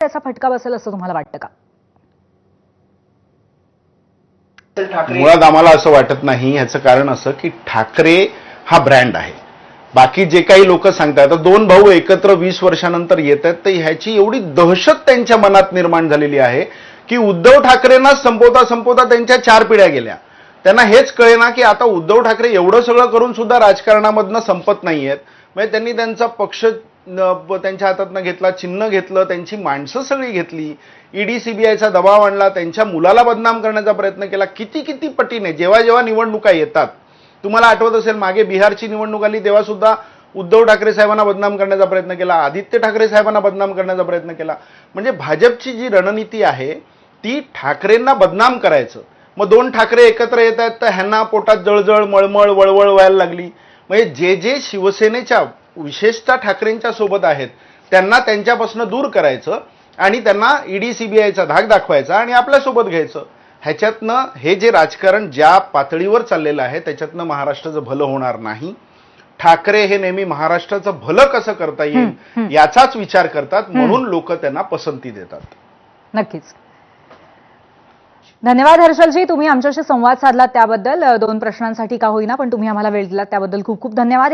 त्याचा फटका बसेल असं तुम्हाला वाटतं का? मुळात आम्हाला असं वाटत नाही. ह्याचं कारण असं की ठाकरे हा ब्रँड आहे. बाकी जे काही लोक सांगतात, आता दोन भाऊ एकत्र 20 वर्षानंतर येत आहेत, तर ह्याची एवढी दहशत त्यांच्या मनात निर्माण झालेली आहे की उद्धव ठाकरेंना संपवता संपवता त्यांच्या 4 पिढ्या गेल्या. त्यांना हेच कळेना की आता उद्धव ठाकरे एवढं सगळं करून सुद्धा राजकारणामधनं संपत नाहीयेत. म्हणजे त्यांनी त्यांचा पक्ष त्यांच्या हातातनं घेतला, चिन्ह घेतलं, त्यांची माणसं सगळी घेतली, ईडी सीबीआयचा दबाव आणला, त्यांच्या मुलाला बदनाम करण्याचा प्रयत्न केला. किती किती पटीने जेव्हा जेव्हा निवडणुका येतात, तुम्हाला आठवत असेल मागे बिहारची निवडणूक आली तेव्हा सुद्धा उद्धव ठाकरे साहेबांना बदनाम करण्याचा प्रयत्न केला, आदित्य ठाकरे साहेबांना बदनाम करण्याचा प्रयत्न केला. म्हणजे भाजपची जी रणनीती आहे ती ठाकरेंना बदनाम करायचं. मग दोन ठाकरे एकत्र येत आहेत तर ह्यांना पोटात जळजळ मळमळ वळवळ व्हायला लागली. म्हणजे जे जे शिवसेनेच्या विशेषतः ठाकरेंच्या सोबत आहेत त्यांना त्यांच्यापासून दूर करायचं आणि त्यांना ईडी सीबीआयचा धाक दाखवायचा आणि आपल्यासोबत घ्यायचं. ह्याच्यातनं हे जे राजकारण ज्या पातळीवर चाललेलं आहे त्याच्यातनं महाराष्ट्राचं भलं होणार नाही. ठाकरे हे नेहमी महाराष्ट्राचं भलं कसं करता येईल याचाच विचार करतात, म्हणून लोक त्यांना पसंती देतात. नक्कीच. धन्यवाद हर्षलजी, तुम्ही आमच्याशी संवाद साधलात त्याबद्दल. 2 प्रश्नांसाठी का होईना पण तुम्ही आम्हाला वेळ दिलात त्याबद्दल खूप खूप धन्यवाद.